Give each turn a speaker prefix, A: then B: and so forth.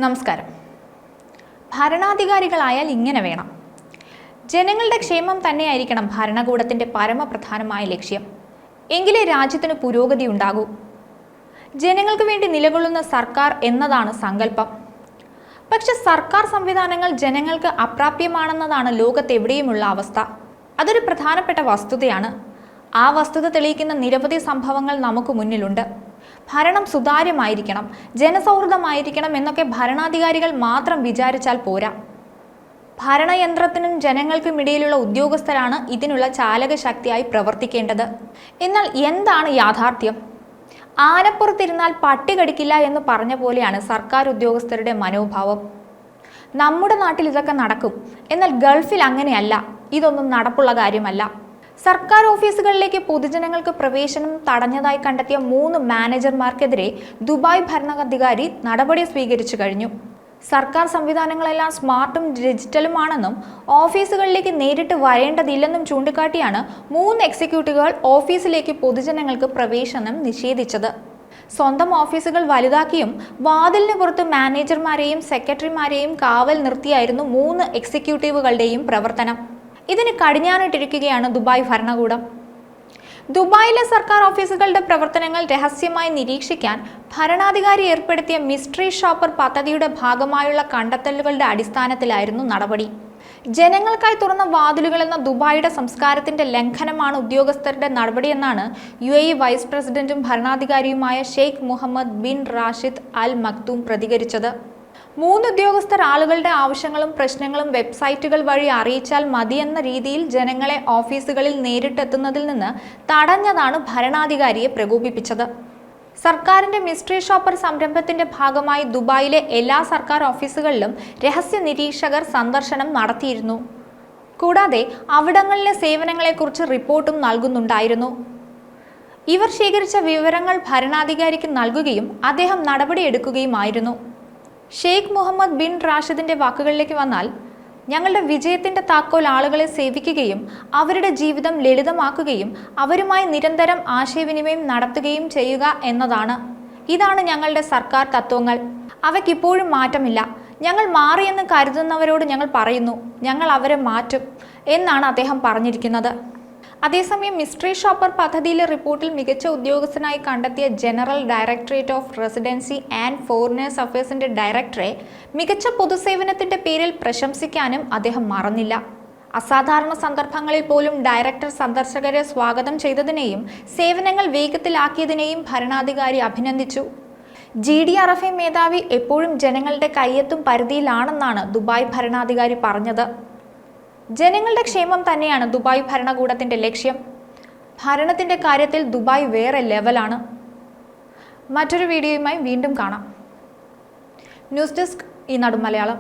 A: നമസ്കാരം. ഭരണാധികാരികളായാൽ ഇങ്ങനെ വേണം. ജനങ്ങളുടെ ക്ഷേമം തന്നെയായിരിക്കണം ഭരണകൂടത്തിൻ്റെ പരമപ്രധാനമായ ലക്ഷ്യം. എങ്കിലേ രാജ്യത്തിന് പുരോഗതി ഉണ്ടാകൂ. ജനങ്ങൾക്ക് വേണ്ടി നിലകൊള്ളുന്ന സർക്കാർ എന്നതാണ് സങ്കല്പം. പക്ഷെ സർക്കാർ സംവിധാനങ്ങൾ ജനങ്ങൾക്ക് അപ്രാപ്യമാണെന്നതാണ് ലോകത്തെവിടെയുമുള്ള അവസ്ഥ. അതൊരു പ്രധാനപ്പെട്ട വസ്തുതയാണ്. ആ വസ്തുത തെളിയിക്കുന്ന നിരവധി സംഭവങ്ങൾ നമുക്ക് മുന്നിലുണ്ട്. ഭരണം സുതാര്യമായിരിക്കണം, ജനസൗഹൃദമായിരിക്കണം എന്നൊക്കെ ഭരണാധികാരികൾ മാത്രം വിചാരിച്ചാൽ പോരാ. ഭരണയന്ത്രത്തിനും ജനങ്ങൾക്കും ഇടയിലുള്ള ഉദ്യോഗസ്ഥരാണ് ഇതിനുള്ള ചാലകശക്തിയായി പ്രവർത്തിക്കേണ്ടത്. എന്നാൽ എന്താണ് യാഥാർത്ഥ്യം? ആനപ്പുറത്തിരുന്നാൽ പട്ടി കടിക്കില്ല എന്ന് പറഞ്ഞ പോലെയാണ് സർക്കാർ ഉദ്യോഗസ്ഥരുടെ മനോഭാവം. നമ്മുടെ നാട്ടിൽ ഇതൊക്കെ നടക്കും, എന്നാൽ ഗൾഫിൽ അങ്ങനെയല്ല. ഇതൊന്നും നടപ്പുള്ള കാര്യമല്ല. സർക്കാർ ഓഫീസുകളിലേക്ക് പൊതുജനങ്ങൾക്ക് പ്രവേശനം തടഞ്ഞതായി കണ്ടെത്തിയ 3 മാനേജർമാർക്കെതിരെ ദുബായ് ഭരണാധികാരി നടപടി സ്വീകരിച്ചു കഴിഞ്ഞു. സർക്കാർ സംവിധാനങ്ങളെല്ലാം സ്മാർട്ടും ഡിജിറ്റലുമാണെന്നും ഓഫീസുകളിലേക്ക് നേരിട്ട് വരേണ്ടതില്ലെന്നും ചൂണ്ടിക്കാട്ടിയാണ് 3 എക്സിക്യൂട്ടീവുകൾ ഓഫീസിലേക്ക് പൊതുജനങ്ങൾക്ക് പ്രവേശനം നിഷേധിച്ചത്. സ്വന്തം ഓഫീസുകൾ വലുതാക്കിയും വാതിലിന് പുറത്ത് മാനേജർമാരെയും സെക്രട്ടറിമാരെയും കാവൽ നിർത്തിയായിരുന്നു 3 എക്സിക്യൂട്ടീവുകളുടെയും പ്രവർത്തനം. ഇതിന് കടിഞ്ഞാണിട്ടിരിക്കുകയാണ് ദുബായ് ഭരണകൂടം. ദുബായിലെ സർക്കാർ ഓഫീസുകളുടെ പ്രവർത്തനങ്ങൾ രഹസ്യമായി നിരീക്ഷിക്കാൻ ഭരണാധികാരി ഏർപ്പെടുത്തിയ മിസ്റ്ററി ഷോപ്പർ പദ്ധതിയുടെ ഭാഗമായുള്ള കണ്ടെത്തലുകളുടെ അടിസ്ഥാനത്തിലായിരുന്നു നടപടി. ജനങ്ങൾക്കായി തുറന്ന വാതിലുകൾ എന്ന ദുബായിയുടെ സംസ്കാരത്തിന്റെ ലംഘനമാണ് ഉദ്യോഗസ്ഥരുടെ നടപടിയെന്നാണ് UAE വൈസ് പ്രസിഡന്റും ഭരണാധികാരിയുമായ Sheikh Mohammed bin Rashid Al Maktoum പ്രതികരിച്ചത്. 3 ഉദ്യോഗസ്ഥർ ആളുകളുടെ ആവശ്യങ്ങളും പ്രശ്നങ്ങളും വെബ്സൈറ്റുകൾ വഴി അറിയിച്ചാൽ മതിയെന്ന രീതിയിൽ ജനങ്ങളെ ഓഫീസുകളിൽ നേരിട്ടെത്തുന്നതിൽ നിന്ന് തടഞ്ഞതാണ് ഭരണാധികാരിയെ പ്രകോപിപ്പിച്ചത്. സർക്കാരിന്റെ മിസ്റ്ററി ഷോപ്പർ സംരംഭത്തിന്റെ ഭാഗമായി ദുബായിലെ എല്ലാ സർക്കാർ ഓഫീസുകളിലും രഹസ്യ നിരീക്ഷകർ സന്ദർശനം നടത്തിയിരുന്നു. കൂടാതെ അവിടങ്ങളിലെ സേവനങ്ങളെക്കുറിച്ച് റിപ്പോർട്ടും നൽകുന്നുണ്ടായിരുന്നു. ഇവർ ശേഖരിച്ച വിവരങ്ങൾ ഭരണാധികാരിക്ക് നൽകുകയും അദ്ദേഹം നടപടിയെടുക്കുകയുമായിരുന്നു. ഷെയ്ഖ് മുഹമ്മദ് ബിൻ റാഷിദിന്റെ വാക്കുകളിലേക്ക് വന്നാൽ, ഞങ്ങളുടെ വിജയത്തിന്റെ താക്കോൽ ആളുകളെ സേവിക്കുകയും അവരുടെ ജീവിതം ലളിതമാക്കുകയും അവരുമായി നിരന്തരം ആശയവിനിമയം നടത്തുകയും ചെയ്യുക എന്നതാണ്. ഇതാണ് ഞങ്ങളുടെ സർക്കാർ തത്വങ്ങൾ. അവയ്ക്കിപ്പോഴും മാറ്റമില്ല. ഞങ്ങൾ മാറിയെന്ന് കരുതുന്നവരോട് ഞങ്ങൾ പറയുന്നു, ഞങ്ങൾ അവരെ മാറ്റും എന്നാണ് അദ്ദേഹം പറഞ്ഞിരിക്കുന്നത്. അതേസമയം മിസ്റ്ററി ഷോപ്പർ പദ്ധതിയിലെ റിപ്പോർട്ടിൽ മികച്ച ഉദ്യോഗസ്ഥനായി കണ്ടെത്തിയ general directorate of residency and foreigners അഫയേഴ്സിന്റെ ഡയറക്ടറെ മികച്ച പൊതുസേവനത്തിന്റെ പേരിൽ പ്രശംസിക്കാനും അദ്ദേഹം മറന്നില്ല. അസാധാരണ സന്ദർഭങ്ങളിൽ പോലും ഡയറക്ടർ സന്ദർശകരെ സ്വാഗതം ചെയ്തതിനെയും സേവനങ്ങൾ വേഗത്തിലാക്കിയതിനെയും ഭരണാധികാരി അഭിനന്ദിച്ചു. GDRFA മേധാവി എപ്പോഴും ജനങ്ങളുടെ കയ്യെത്തും പരിധിയിലാണെന്നാണ് ദുബായ് ഭരണാധികാരി പറഞ്ഞത്. ജനങ്ങളുടെ ക്ഷേമം തന്നെയാണ് ദുബായ് ഭരണകൂടത്തിന്റെ ലക്ഷ്യം. ഭരണത്തിന്റെ കാര്യത്തിൽ ദുബായ് വേറെ ലെവലാണ്. മറ്റൊരു വീഡിയോയുമായി വീണ്ടും കാണാം. ന്യൂസ് ഡെസ്ക് ഈനാട് മലയാളം.